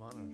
monitor.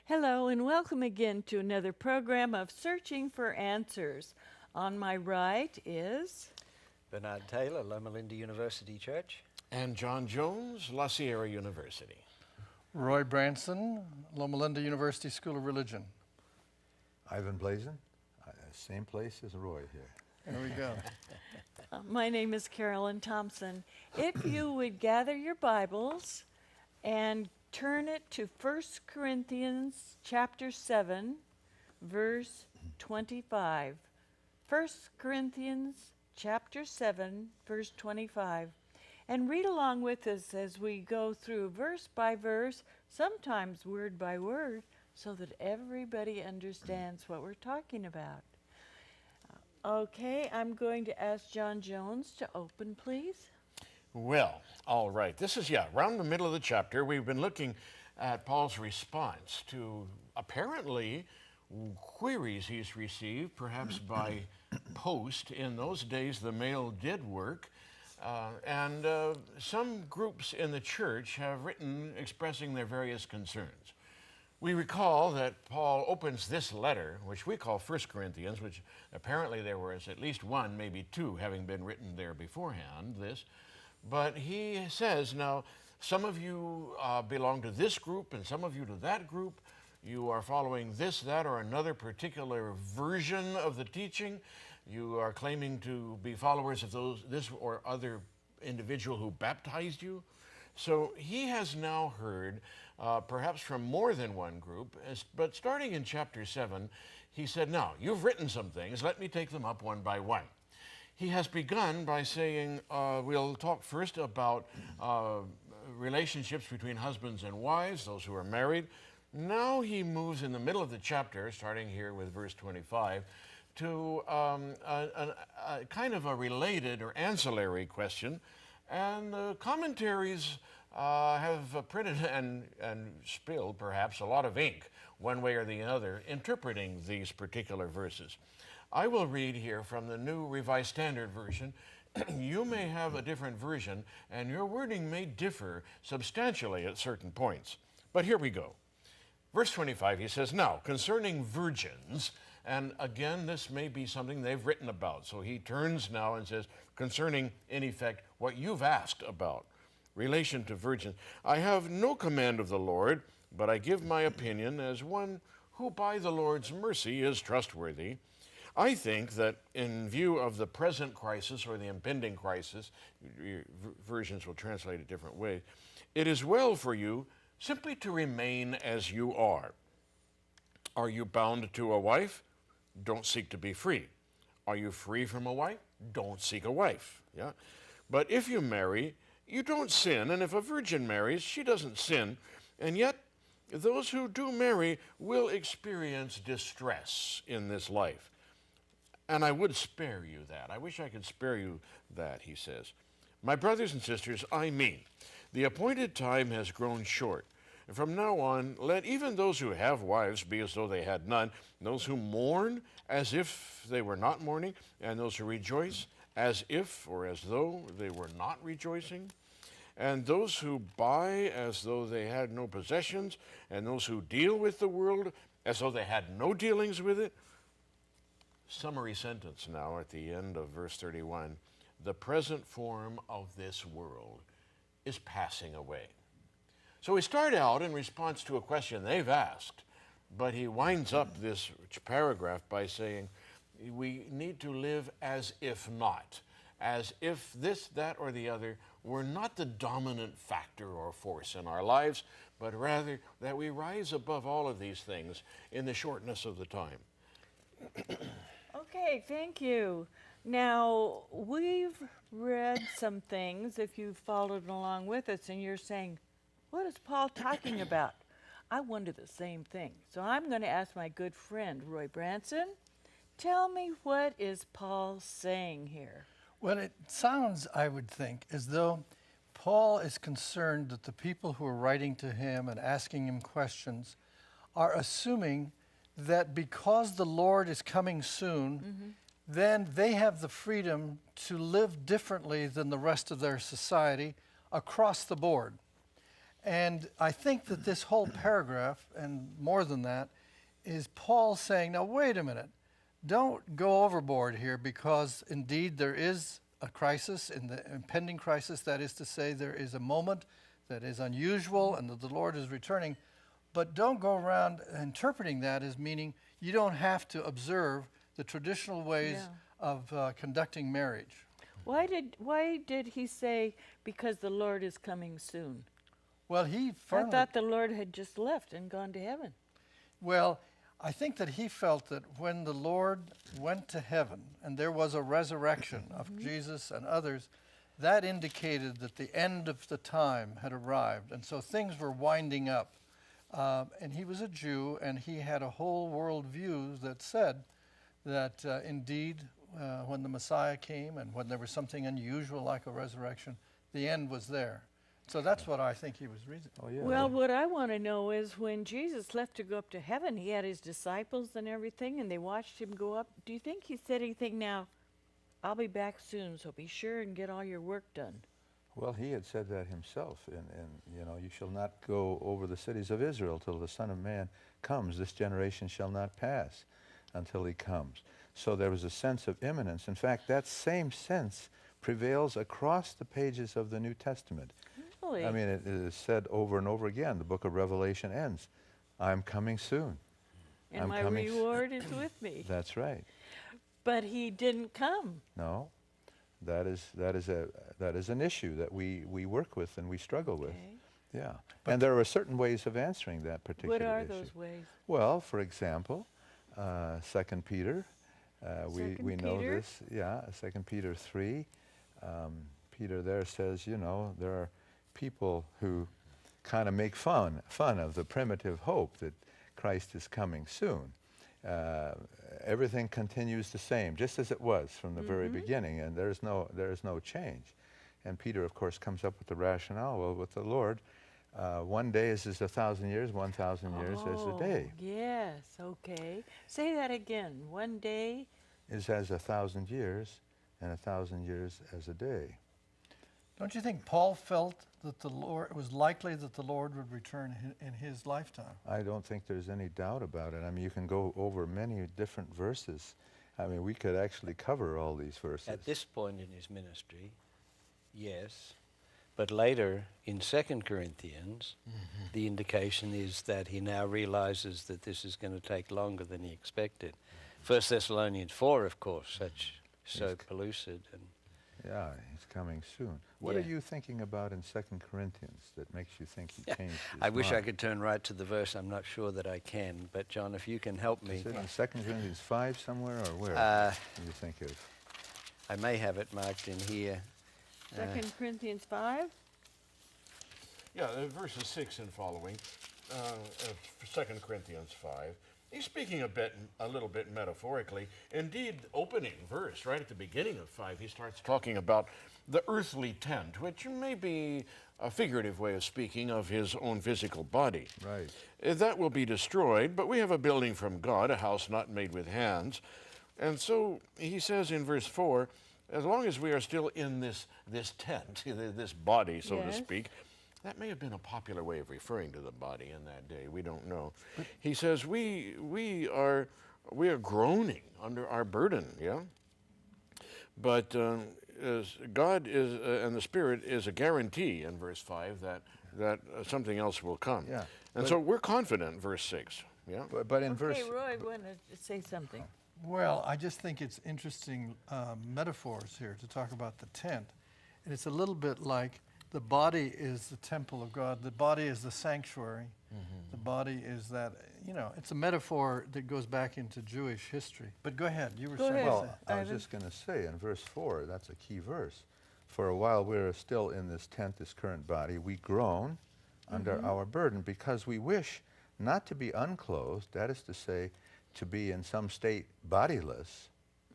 Hello and welcome again to another program of Searching for Answers. On my right is Bernard Taylor, Loma Linda University Church. And John Jones, La Sierra University. Roy Branson, Loma Linda University School of Religion. Ivan Blazin, same place as Roy here. There we go. my name is Carolyn Thompson. If you would gather your Bibles and turn it to 1 Corinthians chapter 7, verse 25. 1 Corinthians chapter 7, verse 25. And read along with us as we go through verse by verse, sometimes word by word, so that everybody understands what we're talking about. Okay, I'm going to ask John Jones to open, please. Well, all right. This is, around the middle of the chapter. We've been looking at Paul's response to apparently queries he's received, perhaps by post. In those days, the mail did work. And some groups in the church have written expressing their various concerns. We recall that Paul opens this letter, which we call 1 Corinthians, which apparently there was at least one, maybe two, having been written there beforehand, this. But he says, now, some of you belong to this group and some of you to that group. You are following this, that, or another particular version of the teaching. You are claiming to be followers of this or other individual who baptized you. So he has now heard, perhaps from more than one group, but starting in chapter 7, he said, now, you've written some things. Let me take them up one by one. He has begun by saying, we'll talk first about relationships between husbands and wives, those who are married. Now he moves in the middle of the chapter, starting here with verse 25, to a kind of a related or ancillary question. And commentaries have printed and spilled, perhaps, a lot of ink, one way or the other, interpreting these particular verses. I will read here from the New Revised Standard Version. You may have a different version, and your wording may differ substantially at certain points. But here we go. Verse 25, he says, now, concerning virgins, and again, this may be something they've written about. So he turns now and says, concerning, in effect, what you've asked about, relation to virgins. I have no command of the Lord, but I give my opinion as one who by the Lord's mercy is trustworthy. I think that in view of the present crisis or the impending crisis, versions will translate it different ways, it is well for you simply to remain as you are. Are you bound to a wife? Don't seek to be free. Are you free from a wife? Don't seek a wife. Yeah. But if you marry, you don't sin, and if a virgin marries, she doesn't sin, and yet those who do marry will experience distress in this life. And I would spare you that. I wish I could spare you that, he says. My brothers and sisters, I mean, the appointed time has grown short. And from now on, let even those who have wives be as though they had none, those who mourn as if they were not mourning, and those who rejoice as if or as though they were not rejoicing, and those who buy as though they had no possessions, and those who deal with the world as though they had no dealings with it. Summary sentence now at the end of verse 31. The present form of this world is passing away. So we start out in response to a question they've asked, but he winds up this paragraph by saying we need to live as if not, as if this, that, or the other were not the dominant factor or force in our lives, but rather that we rise above all of these things in the shortness of the time. Okay, thank you. Now, we've read some things, if you've followed along with us, and you're saying, what is Paul talking about? I wonder the same thing. So I'm going to ask my good friend, Roy Branson, tell me, what is Paul saying here? Well, it sounds, I would think, as though Paul is concerned that the people who are writing to him and asking him questions are assuming that because the Lord is coming soon, then they have the freedom to live differently than the rest of their society across the board. And I think that this whole paragraph, and more than that, is Paul saying, now wait a minute, don't go overboard here, because indeed there is a crisis, in the impending crisis, that is to say, there is a moment that is unusual and that the Lord is returning. But don't go around interpreting that as meaning you don't have to observe the traditional ways of conducting marriage. Why did he say, because the Lord is coming soon? Well, he I firmly, thought the Lord had just left and gone to heaven. well, I think that he felt that when the Lord went to heaven and there was a resurrection of Jesus and others, that indicated that the end of the time had arrived. And so things were winding up. And he was a Jew, and he had a whole world view that said that indeed, when the Messiah came and when there was something unusual like a resurrection, the end was there. So that's what I think he was reasoning. Oh, yeah. Well, what I want to know is, when Jesus left to go up to heaven, he had his disciples and everything, and they watched him go up. Do you think he said anything, now, I'll be back soon, so be sure and get all your work done? Well, he had said that himself. You shall not go over the cities of Israel till the Son of Man comes. This generation shall not pass until he comes. So there was a sense of imminence. In fact, that same sense prevails across the pages of the New Testament. Really? I mean, it is said over and over again. The book of Revelation ends, I'm coming soon. And I'm my coming reward is with me. That's right. But he didn't come. No, that is an issue that we work with and we struggle with. Okay. Yeah, and there are certain ways of answering that particular What are issue. those ways? Well, for example, 2 Peter, we know Peter? this. Yeah, 2 Peter 3. Peter there says, there are people who kind of make fun of the primitive hope that Christ is coming soon. Everything continues the same, just as it was from the very beginning, and there is no change. And Peter, of course, comes up with the rationale. Well, with the Lord, one day is as 1,000 years, 1,000 years as a day. Yes, okay. Say that again. One day. Is as 1,000 years, and 1,000 years as a day. Don't you think Paul felt that it was likely that the Lord would return in his lifetime? I don't think there's any doubt about it. I mean, you can go over many different verses. I mean, we could actually cover all these verses. At this point in his ministry, yes. But later in 2 Corinthians, the indication is that he now realizes that this is going to take longer than he expected. 1 Thessalonians 4, of course, so pellucid. And Yeah, he's coming soon. What Yeah. are you thinking about in 2 Corinthians that makes you think he changed his I wish I mind? could turn right to the verse. I'm not sure that I can. But, John, if you can help me. Is it in 2 Corinthians 5 somewhere, or where do you think of? I may have it marked in here. 2 Corinthians 5? Yeah, verses 6 and following, 2 Corinthians 5. He's speaking a little bit metaphorically. Indeed, opening verse, right at the beginning of 5, he starts talking about the earthly tent, which may be a figurative way of speaking of his own physical body. Right. That will be destroyed, but we have a building from God, a house not made with hands. And so he says in verse 4, as long as we are still in this tent, this body, so to Yes. speak, that may have been a popular way of referring to the body in that day. We don't know. He says we are groaning under our burden, yeah? But God is, and the Spirit is a guarantee in verse 5 that something else will come. Yeah, And so we're confident, verse 6, yeah? But in verse... Okay, Roy wanted to say something. Well, I just think it's interesting metaphors here to talk about the tent. And it's a little bit like the body is the temple of God. The body is the sanctuary. The body is that, you know, it's a metaphor that goes back into Jewish history. But go ahead. You were Go saying ahead. Well, that. I was Ivan? just going to say in verse 4, that's a key verse. For a while we're still in this tent, this current body, we groan under our burden because we wish not to be unclothed, that is to say, to be in some state bodiless.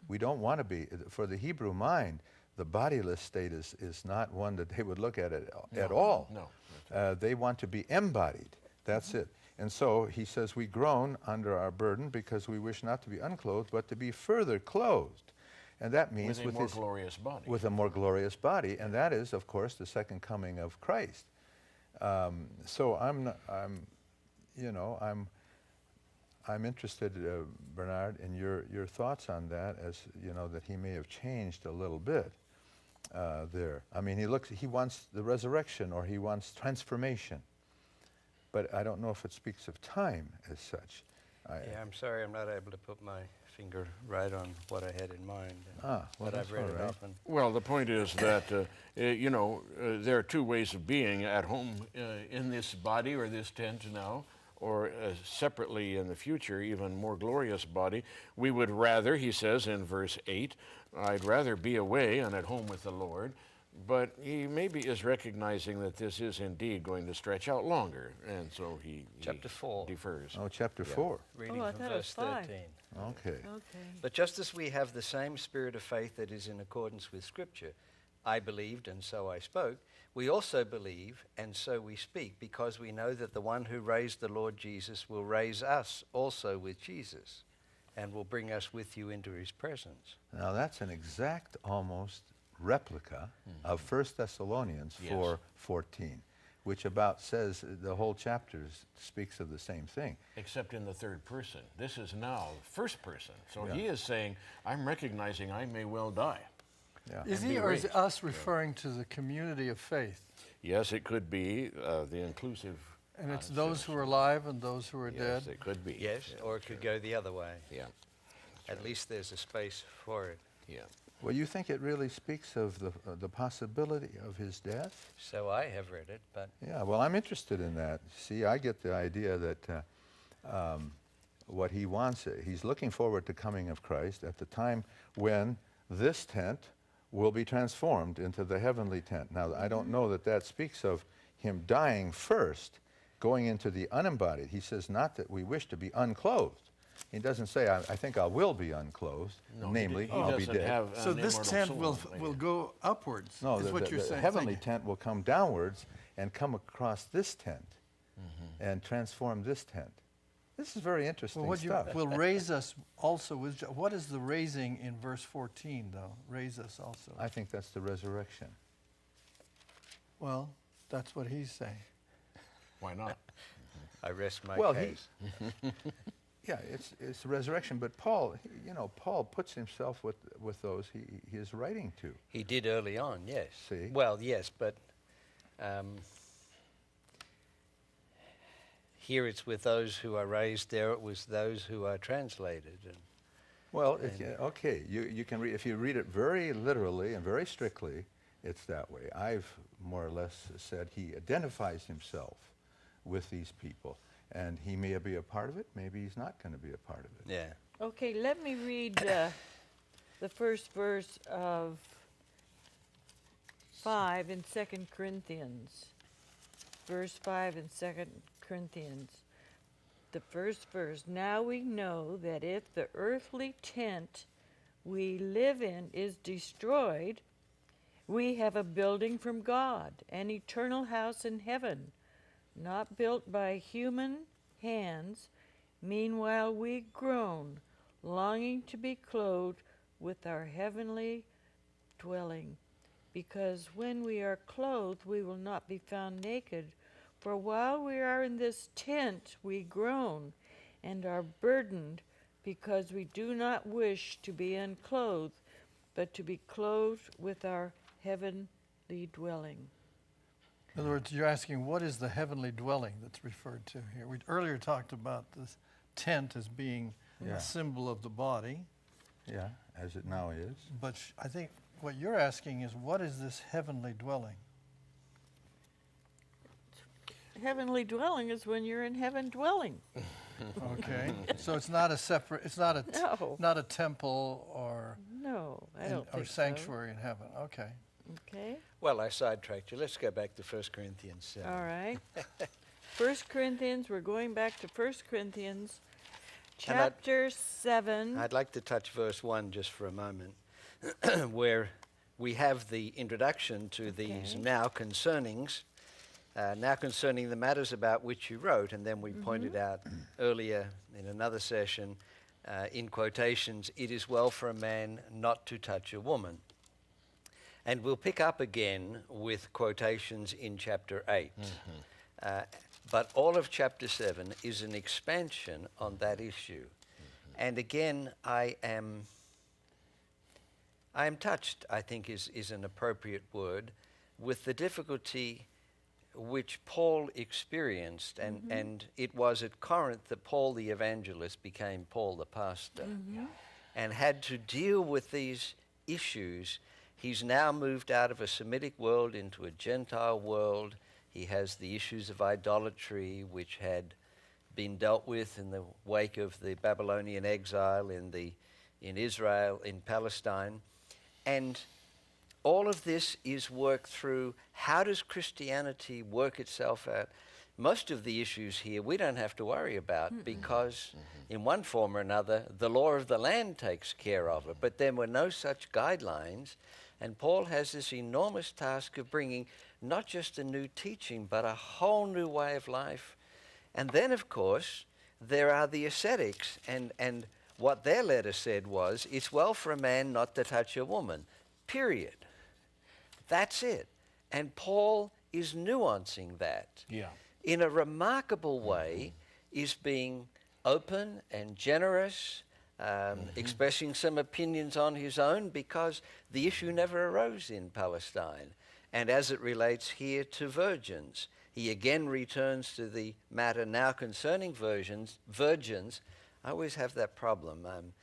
We don't want to be. For the Hebrew mind, the bodiless state is not one that they would look at it at all. No. They want to be embodied. That's it. And so he says, we groan under our burden because we wish not to be unclothed, but to be further clothed. And that means With a more glorious body. with a more glorious body, and that is, of course, the second coming of Christ. So I'm interested, Bernard, in your thoughts on that, as you know, that he may have changed a little bit there. I mean, he wants the resurrection, or he wants transformation, but I don't know if it speaks of time as such. Yeah, I'm sorry I'm not able to put my finger right on what I had in mind. Well, but that's I've read all it right. often. Well, the point is that, there are two ways of being at home in this body or this tent now, or separately in the future, even more glorious body. We would rather, he says in verse 8, I'd rather be away and at home with the Lord. But he maybe is recognizing that this is indeed going to stretch out longer, and so he Chapter 4. defers. Oh, chapter 4. Reading Oh, I from thought it was verse 5. 13. Okay. Okay. But just as we have the same spirit of faith that is in accordance with Scripture, I believed and so I spoke, we also believe and so we speak, because we know that the one who raised the Lord Jesus will raise us also with Jesus and will bring us with you into his presence. Now that's an exact almost replica of 1 Thessalonians Yes. 4:14, which about says the whole chapter speaks of the same thing. Except in the third person. This is now first person. So Yeah. he is saying, I'm recognizing I may well die. Yeah. Is and he be or is raised. us referring to the community of faith? Yes, it could be the inclusive. And it's those who are alive and those who are Yes, dead? it could be. Yes, or it could go the other way. Yeah, At least there's a space for it. yeah. Well, you think it really speaks of the possibility of his death? So I have read it, but Yeah, well, I'm interested in that. See, I get the idea that what he wants, he's looking forward to coming of Christ at the time when this tent will be transformed into the heavenly tent. Now, I don't know that that speaks of him dying first, going into the unembodied. He says not that we wish to be unclothed. He doesn't say, I think I will be unclothed, No, namely, he I'll be doesn't dead. have So an this immortal tent soul, will maybe. go upwards, No, is what you're the saying. heavenly tent will come downwards and come across this tent and transform this tent. This is very interesting Well, what you stuff. will raise us also with, what is the raising in verse 14, though? Raise us also. I think that's the resurrection. Well, that's what he's saying. Why not? I rest my Well, case. Yeah, it's the resurrection. But Paul, Paul puts himself with those he is writing to. He did early on, yes. See? Well, yes, but here it's with those who are raised. There it was those who are translated. And Well, okay, you can read, if you read it very literally and very strictly, it's that way. I've more or less said he identifies himself with these people, and he may be a part of it, maybe he's not going to be a part of it. yeah. Okay, let me read the first verse of 5 in 2 Corinthians. Verse 5 in 2 Corinthians. The first verse. Now we know that if the earthly tent we live in is destroyed, we have a building from God, an eternal house in heaven, not built by human hands. Meanwhile we groan, longing to be clothed with our heavenly dwelling, because when we are clothed we will not be found naked. For while we are in this tent we groan and are burdened, because we do not wish to be unclothed, but to be clothed with our heavenly dwelling. In other words, you're asking, what is the heavenly dwelling that's referred to here? We earlier talked about this tent as being Yeah. a symbol of the body, Yeah, as it now is. but I think what you're asking is, what is this heavenly dwelling? Heavenly dwelling is when you're in heaven dwelling. Okay, so it's not a separate, it's not a, No. not a temple or, No, I don't or think sanctuary in heaven. Okay. so. Okay, Well, I sidetracked you. Let's go back to 1 Corinthians 7. all right. 1 Corinthians, we're going back to 1 Corinthians, And I'd- chapter 7. I'd like to touch verse 1 just for a moment, where we have the introduction to these Okay. now concerning the matters about which you wrote, and then we pointed out earlier in another session, in quotations, it is well for a man not to touch a woman. And we'll pick up again with quotations in chapter 8. But all of chapter 7 is an expansion on that issue. And again, I am touched, I think is an appropriate word, with the difficulty which Paul experienced. And it was at Corinth that Paul the evangelist became Paul the pastor and had to deal with these issues. He's now moved out of a Semitic world into a Gentile world. He has the issues of idolatry, which had been dealt with in the wake of the Babylonian exile in Israel, in Palestine. And all of this is worked through how does Christianity work itself out. Most of the issues here we don't have to worry about because in one form or another, the law of the land takes care of it. But there were no such guidelines. And Paul has this enormous task of bringing not just a new teaching, but a whole new way of life. And then, of course, there are the ascetics. And what their letter said was, it's well for a man not to touch a woman, period. That's it. And Paul is nuancing that. Yeah. In a remarkable way, is being open and generous, expressing some opinions on his own because the issue never arose in Palestine. And as it relates here to virgins, he again returns to the matter now concerning virgins. I always have that problem. I'm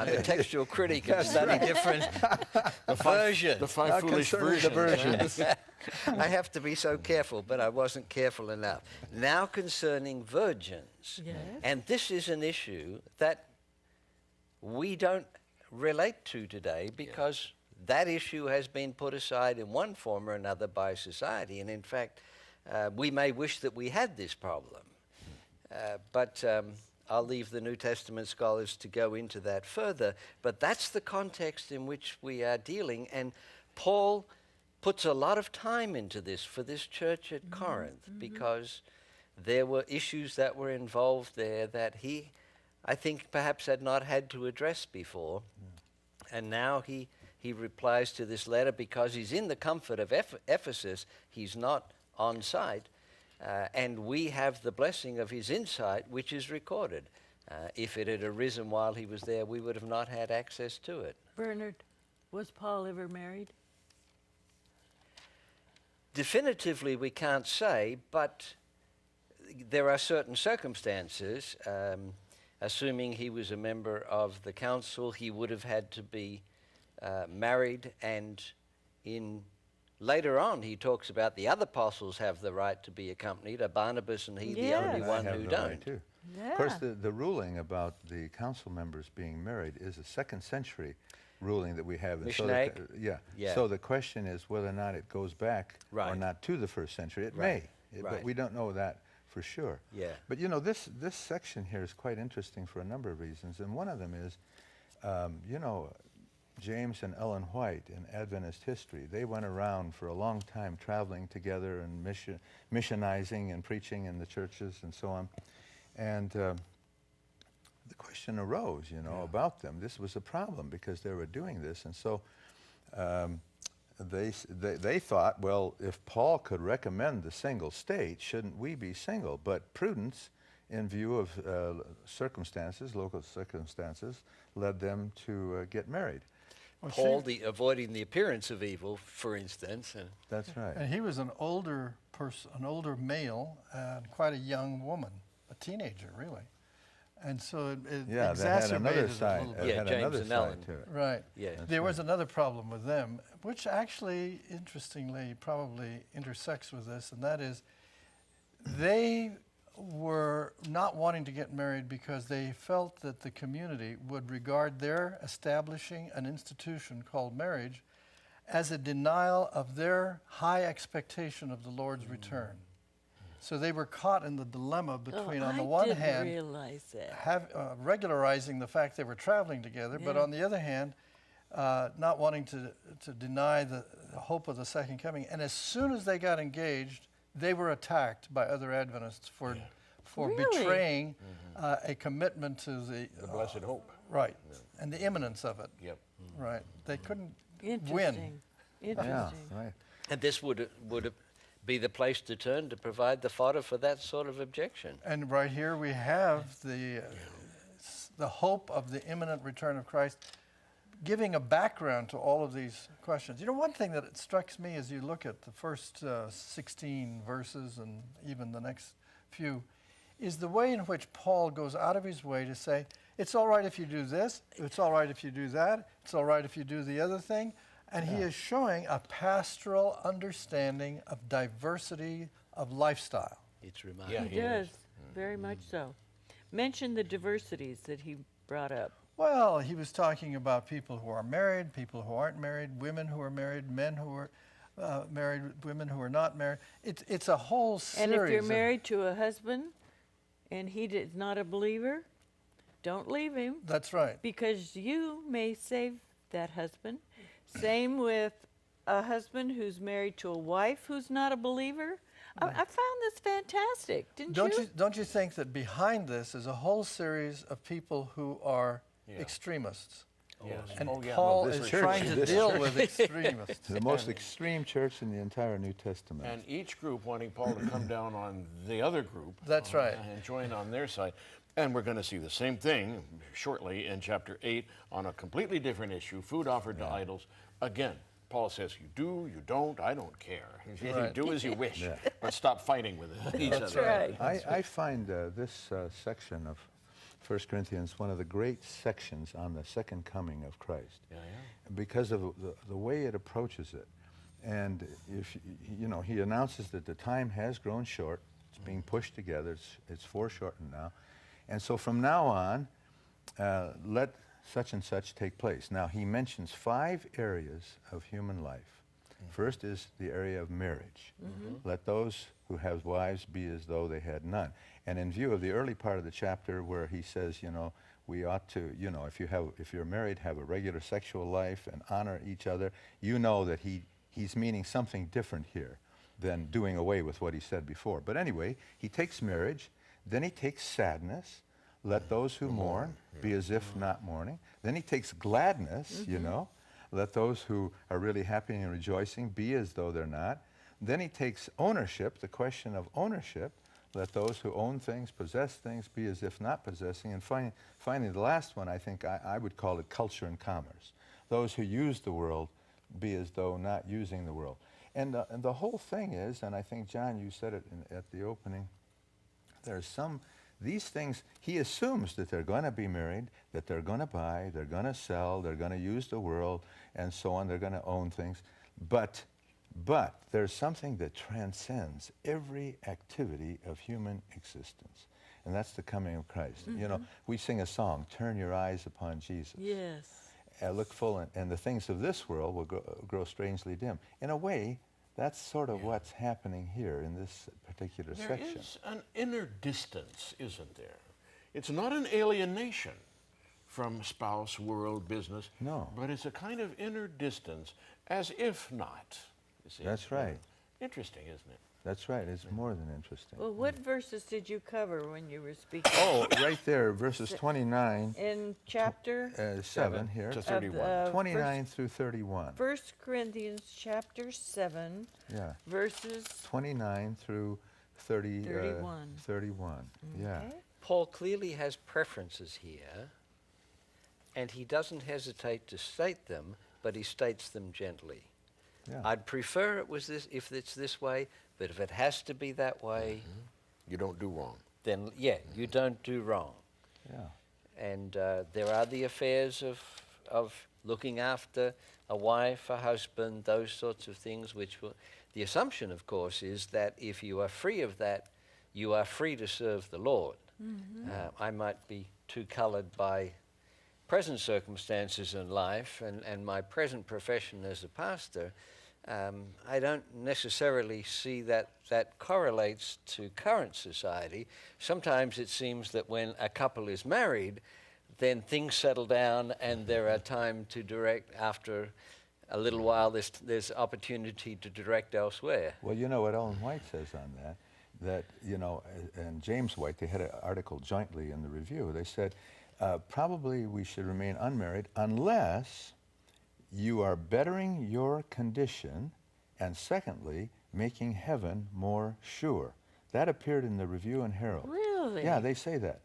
a textual critic and study different versions. The five Now foolish concerning the versions. virgins. I have to be so careful, but I wasn't careful enough. Now concerning virgins. Yes. And this is an issue that we don't relate to today because that issue has been put aside in one form or another by society. And in fact, we may wish that we had this problem. But I'll leave the New Testament scholars to go into that further. But that's the context in which we are dealing. And Paul puts a lot of time into this for this church at Corinth because there were issues that were involved there that he, I think, perhaps had not had to address before. And now he replies to this letter because he's in the comfort of Ephesus. He's not on site. And we have the blessing of his insight, which is recorded. If it had arisen while he was there, we would have not had access to it. Bernard, was Paul ever married? Definitively, we can't say, but there are certain circumstances. Assuming he was a member of the council, he would have had to be married. And later on, he talks about the other apostles have the right to be accompanied. Are Barnabas and he the only Yes. one I have who the don't? right too. Yeah. Of course, the ruling about the council members being married is a 2nd century ruling that we have. And so Mishnaic? yeah. So the question is whether or not it goes back or Right. not to the 1st century. It Right. may, Right. but we don't know that for sure. Yeah. But you know, this section here is quite interesting for a number of reasons, and one of them is, you know, James and Ellen White in Adventist history, they went around for a long time traveling together and missionizing and preaching in the churches and so on. And the question arose, you know, about them. This was a problem because they were doing this. And so they thought, well, if Paul could recommend the single state, shouldn't we be single? But prudence, in view of circumstances, local circumstances, led them to get married. Well, Paul, avoiding the appearance of evil, for instance. That's right. and he was an older person, an older male, and quite a young woman, a teenager, really. And so it Yeah, that had another exacerbated it a side. little It Yeah, had James another and side Ellen. to it. Right. Yeah. There was another problem with them, which actually, interestingly, probably intersects with this, and that is they were not wanting to get married because they felt that the community would regard their establishing an institution called marriage as a denial of their high expectation of the Lord's return. So they were caught in the dilemma between, on the one I didn't hand, realize that. regularizing the fact they were traveling together, but Yeah. on the other hand, not wanting to deny the hope of the second coming. And as soon as they got engaged, they were attacked by other Adventists for Really? betraying a commitment to The blessed hope. right, and the imminence of it. Yep. Right, they couldn't Interesting. win. Yeah, Interesting. right. And this would be the place to turn to provide the fodder for that sort of objection. And right here we have the hope of the imminent return of Christ, giving a background to all of these questions. You know, one thing that it strikes me as you look at the first 16 verses and even the next few is the way in which Paul goes out of his way to say, it's all right if you do this, it's all right if you do that, it's all right if you do the other thing. And he is showing a pastoral understanding of diversity of lifestyle. It's remarkable. Yeah, He does, very much so. Mention the diversities that he brought up. Well, he was talking about people who are married, people who aren't married, women who are married, men who are married, women who are not married. It's a whole series. And if you're of- married to a husband and he is not a believer, don't leave him That's right. because you may save that husband. Same with a husband who's married to a wife who's not a believer. I found this fantastic, didn't Don't you think that behind this is a whole series of people who are extremists? Yes. And Oh, yeah, no, Paul this is church- trying to this deal church- with extremists. The most extreme church in the entire New Testament. And each group wanting Paul to come down on the other group. That's right. And join on their side. And we're going to see the same thing shortly in chapter 8 on a completely different issue, food offered to idols. Again, Paul says, you do, you don't, I don't care. You Right. do as you wish, Yeah. but stop fighting with each That's other. right. I find this section of 1 Corinthians one of the great sections on the second coming of Christ Yeah, yeah. because of the way it approaches it. And if you know, he announces that the time has grown short. It's being pushed together. It's foreshortened now. And so from now on, let such and such take place. Now, he mentions 5 areas of human life. First is the area of marriage. Let those who have wives be as though they had none. And in view of the early part of the chapter where he says, you know, we ought to, you know, if you're married, have a regular sexual life and honor each other, you know that he's meaning something different here than doing away with what he said before. But anyway, he takes marriage, then he takes sadness. Let those who mourn be as if not mourning. Then he takes gladness, you know. Let those who are really happy and rejoicing be as though they're not. Then he takes ownership, the question of ownership. Let those who own things, possess things, be as if not possessing. And finally, the last one, I think I would call it culture and commerce. Those who use the world be as though not using the world. And the whole thing is, and I think, John, you said it at the opening, these things, he assumes that they're going to be married, that they're going to buy, they're going to sell, they're going to use the world, and so on. They're going to own things. But there's something that transcends every activity of human existence, and that's the coming of Christ. You know, we sing a song, turn your eyes upon Jesus. Yes. Look full, and the things of this world will grow strangely dim. In a way, that's sort of what's happening here in this particular There section. is an inner distance, isn't there? It's not an alienation from spouse, world, business. No. But it's a kind of inner distance, as if not. You see? That's right. Interesting, isn't it? That's right. It's more than interesting. Well, what verses did you cover when you were speaking? Oh, right there, verses 29, In chapter 7 here, to of 31. 29 through 31. 1 Corinthians chapter 7, Yeah, verses 29 through 31. 31. Yeah. Okay. Paul clearly has preferences here, and he doesn't hesitate to state them, but he states them gently. Yeah. I'd prefer it was this if it's this way, but if it has to be that way, You don't do wrong. then yeah, you don't do wrong. Yeah. And there are the affairs of looking after a wife, a husband, those sorts of things, which will... The assumption, of course, is that if you are free of that, you are free to serve the Lord. I might be too colored by present circumstances in life and my present profession as a pastor. I don't necessarily see that correlates to current society. Sometimes it seems that when a couple is married, then things settle down and there are time to direct. After a little while, there's opportunity to direct elsewhere. Well, you know what Ellen White says on that, you know, and James White, they had an article jointly in the review. They said, probably we should remain unmarried unless you are bettering your condition, and secondly, making heaven more sure. That appeared in the Review and Herald. Really? Yeah, they say that.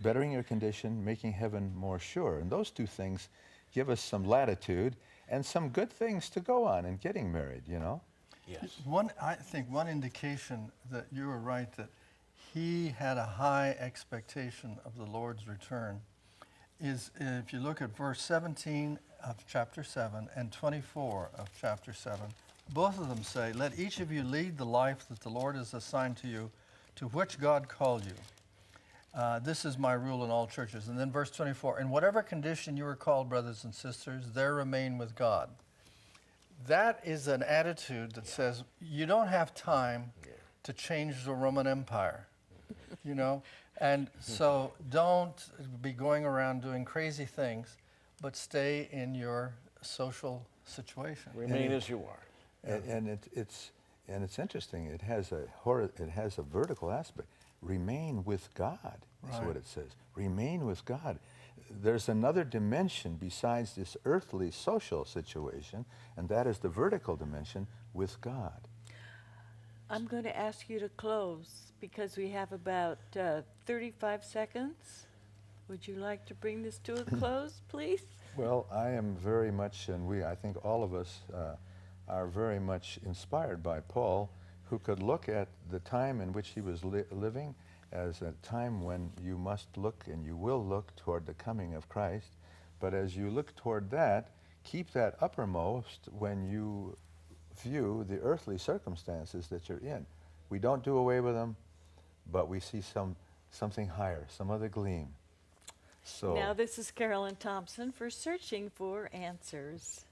Bettering your condition, making heaven more sure. And those two things give us some latitude and some good things to go on in getting married, you know? Yes. I think one indication that you were right, that he had a high expectation of the Lord's return, is if you look at verse 17 of chapter 7 and 24 of chapter 7, both of them say, let each of you lead the life that the Lord has assigned to you, to which God called you. This is my rule in all churches. And then verse 24, in whatever condition you are called, brothers and sisters, there remain with God. That is an attitude that says you don't have time to change the Roman Empire, you know? And so don't be going around doing crazy things, but stay in your social situation. Remain as you are. And it's interesting. It has a vertical aspect. Remain with God is Right. what it says. Remain with God. There's another dimension besides this earthly social situation, and that is the vertical dimension with God. I'm going to ask you to close because we have about 35 seconds. Would you like to bring this to a close, please? Well, I am very much, and I think all of us are very much inspired by Paul, who could look at the time in which he was living as a time when you must look and you will look toward the coming of Christ. But as you look toward that, keep that uppermost when you view the earthly circumstances that you're in. We don't do away with them, but we see something higher, some other gleam. So Now, this is Carolyn Thompson for Searching for Answers.